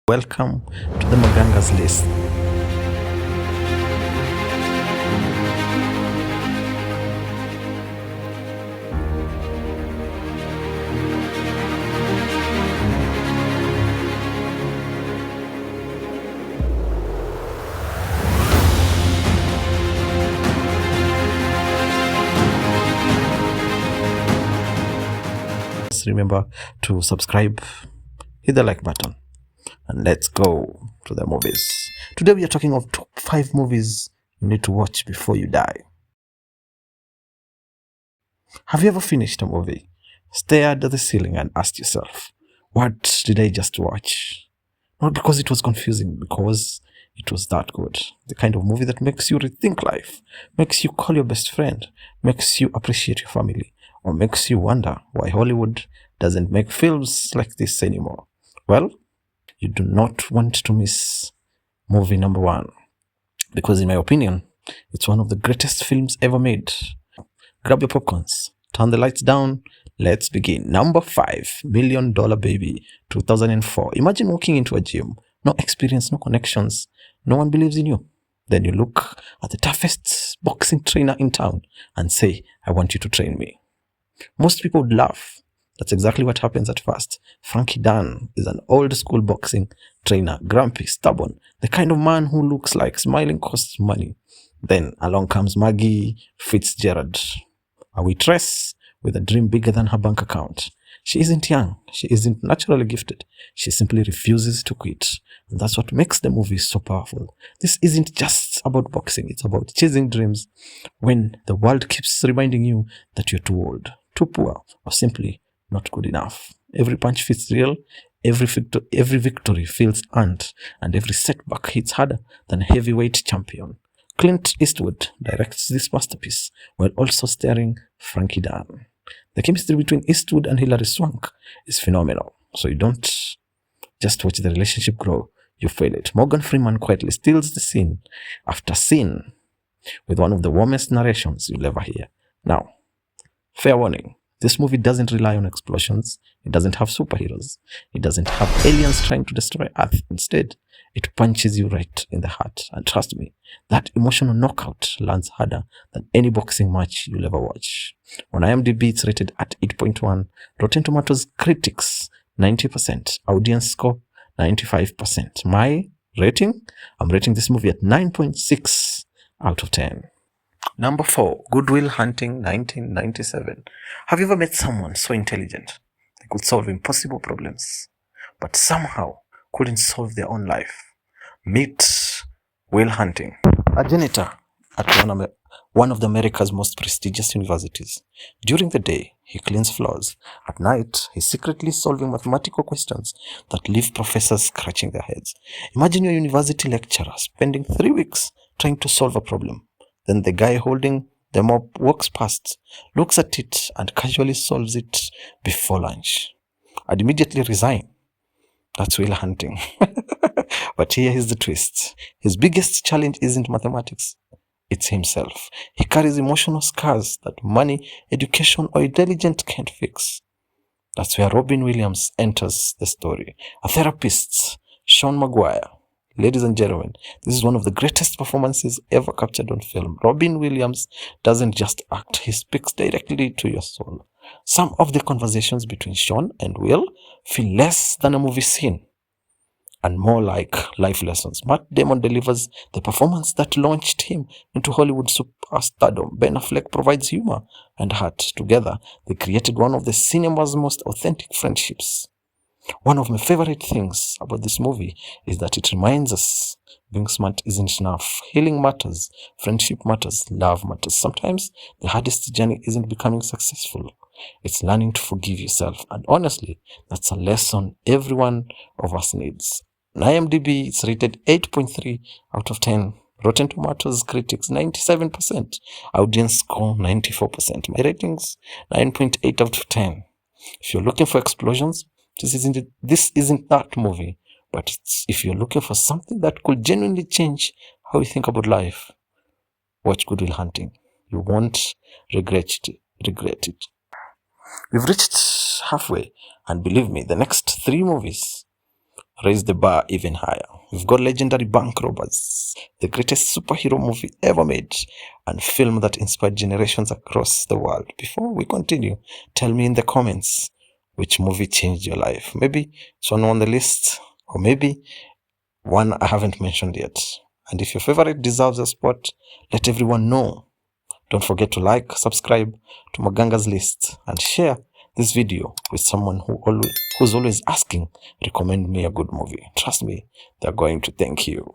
Welcome to the Maganga's list. Remember to subscribe, hit the like button, and let's go to the movies. Today we are talking of top 5 movies you need to watch before you die. Have you ever finished a movie, stared at the ceiling and asked yourself, what did I just watch? Not because it was confusing, because it was that good. The kind of movie that makes you rethink life, makes you call your best friend, makes you appreciate your family, or makes you wonder why Hollywood doesn't make films like this anymore. Well, you do not want to miss movie number 1, because in my opinion, it's one of the greatest films ever made. Grab your popcorns, turn the lights down, let's begin. Number 5, $1 Million Baby, 2004. Imagine walking into a gym, no experience, no connections, no one believes in you. Then you look at the toughest boxing trainer in town and say, I want you to train me. Most people would laugh. That's exactly what happens at first. Frankie Dunn is an old school boxing trainer, grumpy, stubborn, the kind of man who looks like smiling costs money. Then along comes Maggie Fitzgerald, a waitress with a dream bigger than her bank account. She isn't young, she isn't naturally gifted, she simply refuses to quit. And that's what makes the movie so powerful. This isn't just about boxing, it's about chasing dreams when the world keeps reminding you that you're too old, too poor, or simply not good enough. Every punch feels real, every victory feels earned, and every setback hits harder than a heavyweight champion. Clint Eastwood directs this masterpiece while also starring Frankie Dunn. The chemistry between Eastwood and Hilary Swank is phenomenal, so you don't just watch the relationship grow, you feel it. Morgan Freeman quietly steals the scene after scene with one of the warmest narrations you'll ever hear. Now, fair warning, this movie doesn't rely on explosions, it doesn't have superheroes, it doesn't have aliens trying to destroy Earth. Instead, it punches you right in the heart. And trust me, that emotional knockout lands harder than any boxing match you'll ever watch. On IMDb, it's rated at 8.1, Rotten Tomatoes critics 90%, audience score 95%. My rating? I'm rating this movie at 9.6 out of 10. Number 4, Good Will Hunting, 1997. Have you ever met someone so intelligent they could solve impossible problems, but somehow couldn't solve their own life? Meet Will Hunting, a janitor at one of America's most prestigious universities. During the day, he cleans floors. At night, he's secretly solving mathematical questions that leave professors scratching their heads. Imagine your university lecturer spending 3 weeks trying to solve a problem. Then the guy holding the mop walks past, looks at it, and casually solves it before lunch. I'd immediately resign. That's Will Hunting. But here is the twist. His biggest challenge isn't mathematics, it's himself. He carries emotional scars that money, education, or intelligence can't fix. That's where Robin Williams enters the story. A therapist, Sean Maguire. Ladies and gentlemen, this is one of the greatest performances ever captured on film. Robin Williams doesn't just act, he speaks directly to your soul. Some of the conversations between Sean and Will feel less than a movie scene and more like life lessons. Matt Damon delivers the performance that launched him into Hollywood superstardom. Ben Affleck provides humor and heart. Together, they created one of the cinema's most authentic friendships. One of my favorite things about this movie is that it reminds us being smart isn't enough. Healing matters, friendship matters, love matters. Sometimes the hardest journey isn't becoming successful. It's learning to forgive yourself. And honestly, that's a lesson every one of us needs. On IMDb, it's rated 8.3 out of 10. Rotten Tomatoes critics 97%. Audience score 94%. My ratings 9.8 out of 10. If you're looking for explosions, this isn't that movie. But if you're looking for something that could genuinely change how you think about life, watch Good Will Hunting. You won't regret it. We've reached halfway, and believe me, the next 3 movies raise the bar even higher. We've got legendary bank robbers, the greatest superhero movie ever made, and film that inspired generations across the world. Before we continue, tell me in the comments which movie changed your life. Maybe it's one on the list, or maybe one I haven't mentioned yet. And if your favorite deserves a spot, let everyone know. Don't forget to like, subscribe to Maganga's List, and share this video with someone who's always asking, recommend me a good movie. Trust me, they're going to thank you.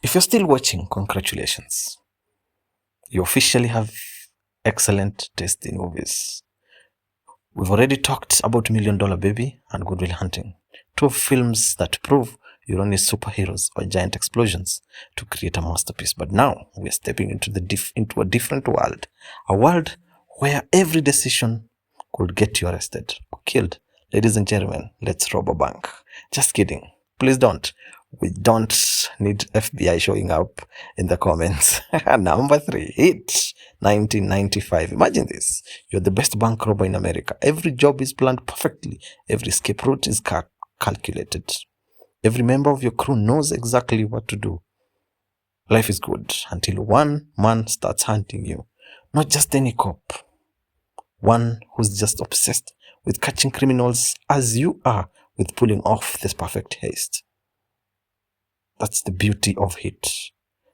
If you're still watching, congratulations. You officially have excellent taste in movies. We've already talked about Million Dollar Baby and Good Will Hunting, two films that prove you don't need superheroes or giant explosions to create a masterpiece. But now we're stepping into a different world, a world where every decision could get you arrested or killed. Ladies and gentlemen, let's rob a bank. Just kidding. Please don't. We don't need FBI showing up in the comments. Number 3, Hit, 1995. Imagine this. You're the best bank robber in America. Every job is planned perfectly. Every escape route is calculated. Every member of your crew knows exactly what to do. Life is good until one man starts hunting you. Not just any cop. One who's just obsessed with catching criminals as you are with pulling off this perfect heist. That's the beauty of Hit.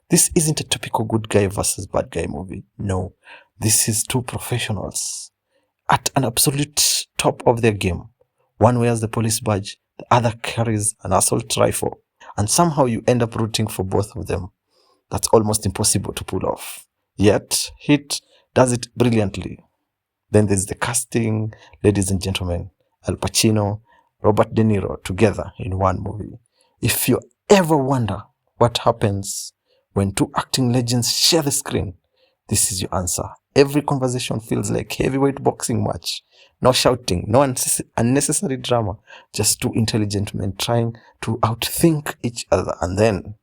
This isn't a typical good guy versus bad guy movie. No, this is two professionals at an absolute top of their game. One wears the police badge, the other carries an assault rifle, and somehow you end up rooting for both of them. That's almost impossible to pull off. Yet, Hit does it brilliantly. Then there's the casting, ladies and gentlemen, Al Pacino, Robert De Niro together in one movie. If you ever wonder what happens when two acting legends share the screen, this is your answer. Every conversation feels like heavyweight boxing match. No shouting, no unnecessary drama, just two intelligent men trying to outthink each other. And then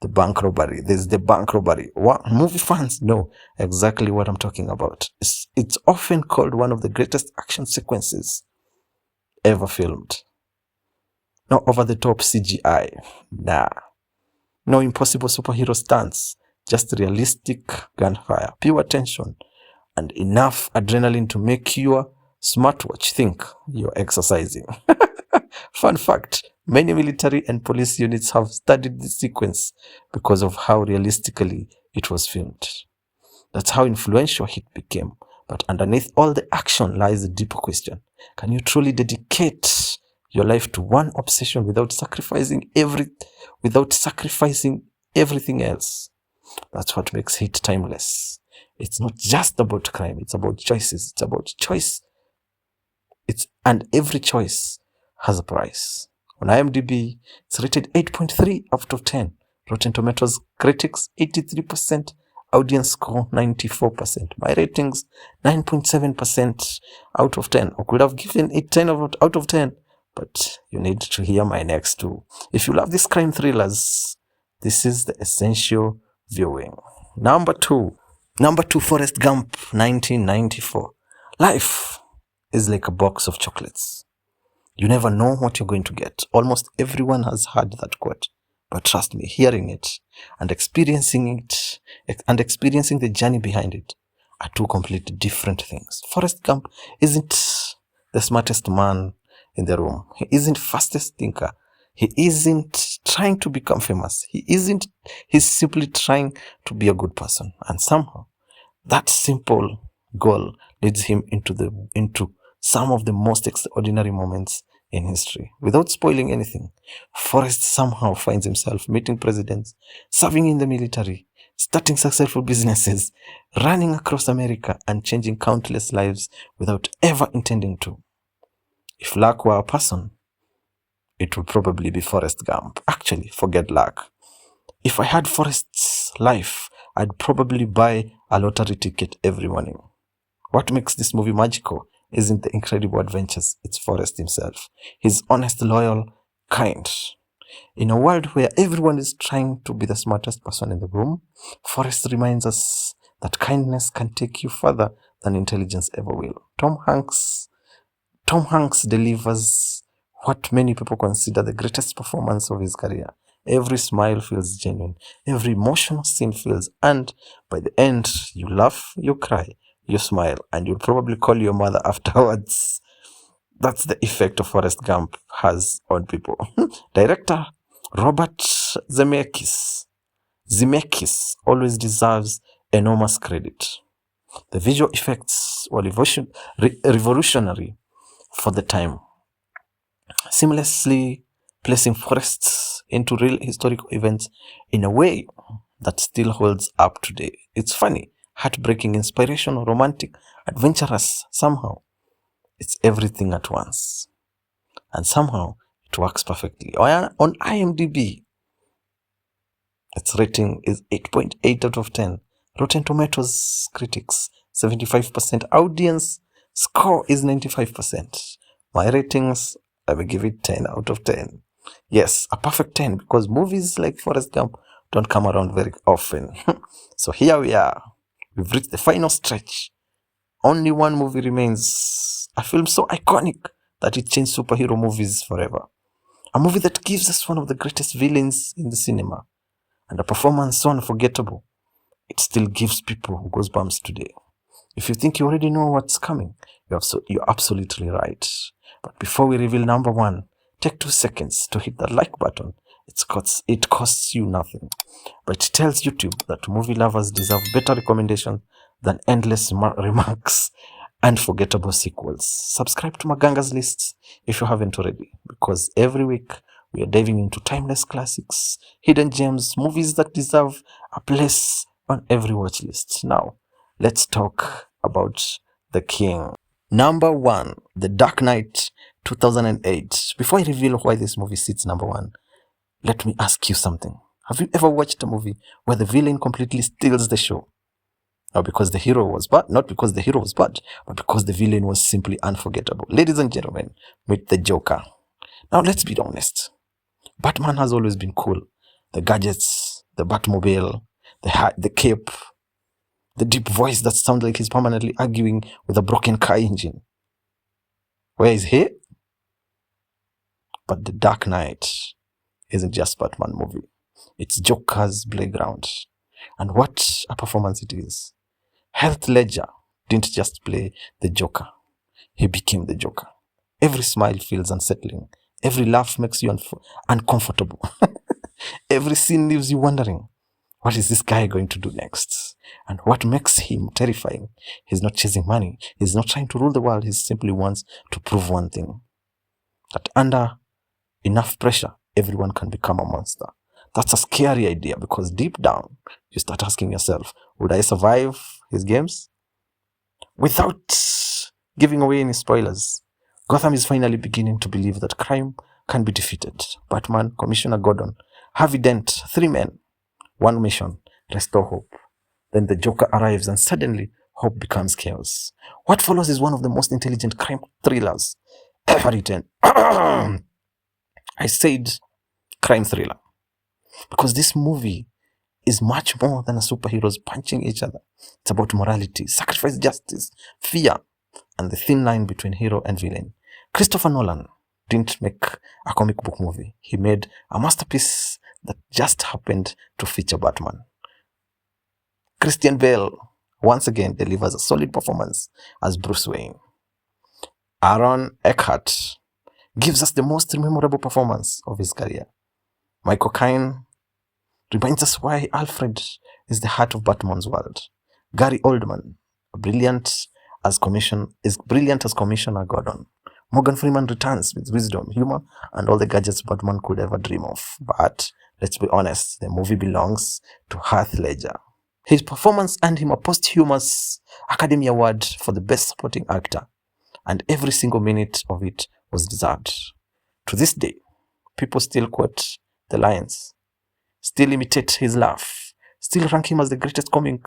the bank robbery. There's the bank robbery. What? Movie fans know exactly what I'm talking about. It's often called one of the greatest action sequences ever filmed. No over-the-top CGI. Nah. No impossible superhero stunts. Just realistic gunfire, pure tension, and enough adrenaline to make your smartwatch think you're exercising. Fun fact, many military and police units have studied this sequence because of how realistically it was filmed. That's how influential Hit became. But underneath all the action lies a deeper question. Can you truly dedicate your life to one obsession without sacrificing everything else? That's what makes Hit timeless. It's not just about crime, it's about choices. It's about choice. And every choice has a price. On IMDb, it's rated 8.3 out of 10. Rotten Tomatoes critics 83%, audience score 94%. My ratings 9.7% out of 10. I could have given it 10 out of 10, but you need to hear my next two. If you love these crime thrillers, this is the essential viewing. Number two, Forrest Gump, 1994. Life is like a box of chocolates. You never know what you're going to get. Almost everyone has heard that quote. But trust me, hearing it and experiencing the journey behind it are two completely different things. Forrest Gump isn't the smartest man in the room. He isn't fastest thinker. He isn't trying to become famous. He's simply trying to be a good person. And somehow, that simple goal leads him into some of the most extraordinary moments in history. Without spoiling anything, Forrest somehow finds himself meeting presidents, serving in the military, starting successful businesses, running across America, and changing countless lives without ever intending to. If luck were a person, it would probably be Forrest Gump. Actually, forget luck. If I had Forrest's life, I'd probably buy a lottery ticket every morning. What makes this movie magical isn't the incredible adventures, it's Forrest himself. He's honest, loyal, kind. In a world where everyone is trying to be the smartest person in the room, Forrest reminds us that kindness can take you further than intelligence ever will. Tom Hanks delivers what many people consider the greatest performance of his career. Every smile feels genuine. Every emotional scene feels, and by the end, you laugh, you cry, you smile, and you'll probably call your mother afterwards. That's the effect of Forrest Gump has on people. Director Robert Zemeckis always deserves enormous credit. The visual effects were revolutionary for the time, seamlessly placing forests into real historical events in a way that still holds up today. It's funny, heartbreaking, inspirational, romantic, adventurous. Somehow, it's everything at once. And somehow, it works perfectly. On IMDb, its rating is 8.8 out of 10. Rotten Tomatoes critics, 75%. Audience score is 95%. My ratings, I will give it 10 out of 10. Yes, a perfect 10 because movies like Forrest Gump don't come around very often. So here we are. We've reached the final stretch. Only one movie remains. A film so iconic that it changed superhero movies forever. A movie that gives us one of the greatest villains in the cinema. And a performance so unforgettable, it still gives people goosebumps today. If you think you already know what's coming, you're absolutely right. But before we reveal number one, take 2 seconds to hit the like button. It costs you nothing. But it tells YouTube that movie lovers deserve better recommendations than endless remarks and forgettable sequels. Subscribe to Maganga's lists if you haven't already, because every week we are diving into timeless classics, hidden gems, movies that deserve a place on every watch list. Now, let's talk about The King. Number one, The Dark Knight 2008. Before I reveal why this movie sits number one, let me ask you something. Have you ever watched a movie where the villain completely steals the show? Not because the hero was bad, but because the villain was simply unforgettable. Ladies and gentlemen, meet the Joker. Now let's be honest. Batman has always been cool. The gadgets, the Batmobile, the hat, the cape, the deep voice that sounds like he's permanently arguing with a broken car engine. Where is he? But The Dark Knight isn't just Batman movie. It's Joker's playground. And what a performance it is. Heath Ledger didn't just play the Joker. He became the Joker. Every smile feels unsettling. Every laugh makes you uncomfortable. Every scene leaves you wondering, what is this guy going to do next? And what makes him terrifying? He's not chasing money. He's not trying to rule the world. He simply wants to prove one thing. That under enough pressure, everyone can become a monster. That's a scary idea because deep down, you start asking yourself, would I survive his games? Without giving away any spoilers, Gotham is finally beginning to believe that crime can be defeated. Batman, Commissioner Gordon, Harvey Dent, 3 men, 1 mission, restore hope. Then the Joker arrives and suddenly hope becomes chaos. What follows is one of the most intelligent crime thrillers ever written. I said crime thriller. Because this movie is much more than a superheroes punching each other. It's about morality, sacrifice, justice, fear, and the thin line between hero and villain. Christopher Nolan didn't make a comic book movie. He made a masterpiece that just happened to feature Batman. Christian Bale once again delivers a solid performance as Bruce Wayne. Aaron Eckhart gives us the most memorable performance of his career. Michael Caine reminds us why Alfred is the heart of Batman's world. Gary Oldman, brilliant as Commissioner Gordon. Morgan Freeman returns with wisdom, humor, and all the gadgets Batman could ever dream of. But let's be honest, the movie belongs to Heath Ledger. His performance earned him a posthumous Academy Award for the Best Supporting Actor, and every single minute of it was deserved. To this day, people still quote the lines, still imitate his laugh, still rank him as the greatest comic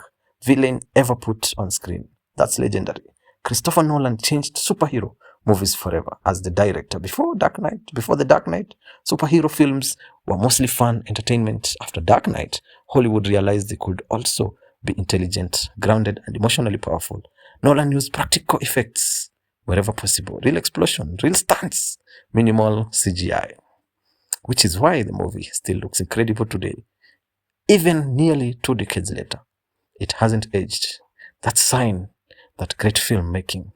villain ever put on screen. That's legendary. Christopher Nolan changed superhero movies forever as the director. Before The Dark Knight, superhero films were mostly fun entertainment. After Dark Knight, Hollywood realized they could also be intelligent, grounded, and emotionally powerful. Nolan used practical effects, wherever possible. Real explosion, real stunts, minimal CGI. Which is why the movie still looks incredible today. Even nearly 2 decades later, it hasn't aged. That's sign that great filmmaking.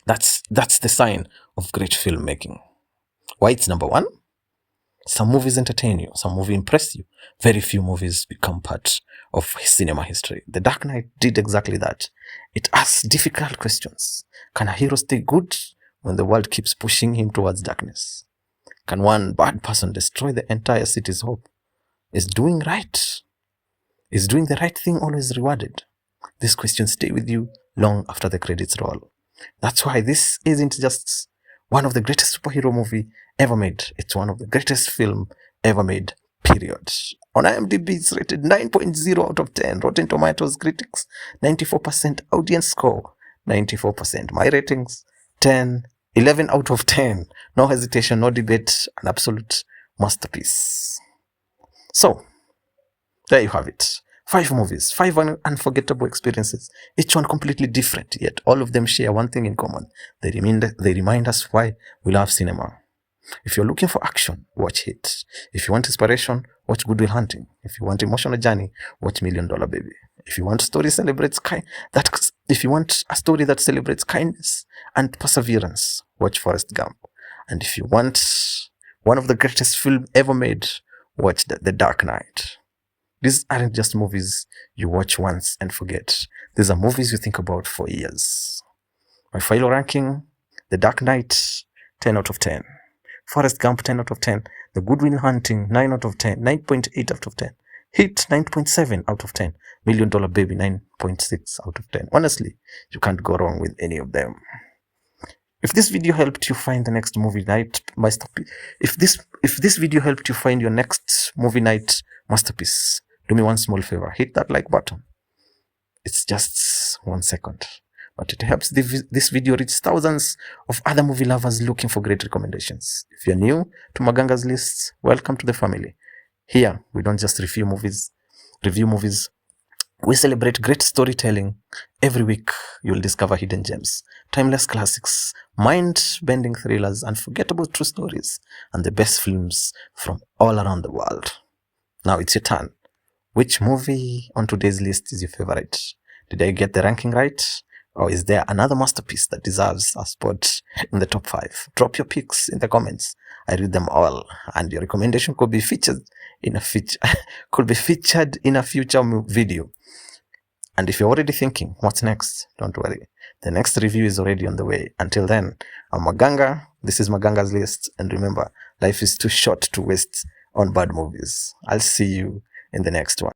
That's the sign of great filmmaking. Why it's number one? Some movies entertain you, some movies impress you. Very few movies become part of cinema history. The Dark Knight did exactly that. It asks difficult questions. Can a hero stay good when the world keeps pushing him towards darkness? Can one bad person destroy the entire city's hope? Is doing the right thing always rewarded? These questions stay with you long after the credits roll. That's why this isn't just one of the greatest superhero movie ever made. It's one of the greatest film ever made, period. On IMDb, it's rated 9.0 out of 10. Rotten Tomatoes critics, 94%. Audience score, 94%. My ratings, 10, 11 out of 10. No hesitation, no debate, an absolute masterpiece. So, there you have it. 5 movies, 5 unforgettable experiences, each one completely different, yet all of them share one thing in common. They remind us why we love cinema. If you're looking for action, watch Hit. If you want inspiration, watch Good Will Hunting. If you want emotional journey, watch $1 Million Baby. If you want a story that celebrates kindness and perseverance, watch Forrest Gump. And if you want one of the greatest films ever made, watch The Dark Knight. These aren't just movies you watch once and forget. These are movies you think about for years. My final ranking, The Dark Knight, 10 out of 10. Forrest Gump, 10 out of 10. The Good Will Hunting, 9 out of 10. 9.8 out of 10. Hit, 9.7 out of 10. $1 Million Baby, 9.6 out of 10. Honestly, you can't go wrong with any of them. If this video helped you find the next movie night masterpiece, if this video helped you find your next movie night masterpiece, do me one small favor. Hit that like button. It's just 1 second. But it helps this video reach thousands of other movie lovers looking for great recommendations. If you're new to Maganga's List, welcome to the family. Here, we don't just review movies. We celebrate great storytelling. Every week, you'll discover hidden gems, timeless classics, mind-bending thrillers, unforgettable true stories, and the best films from all around the world. Now it's your turn. Which movie on today's list is your favorite? Did I get the ranking right? Or is there another masterpiece that deserves a spot in the top 5? Drop your picks in the comments. I read them all, and your recommendation could be featured in a future video. And if you're already thinking, what's next? Don't worry. The next review is already on the way. Until then, I'm Maganga. This is Maganga's List. And remember, life is too short to waste on bad movies. I'll see you in the next one.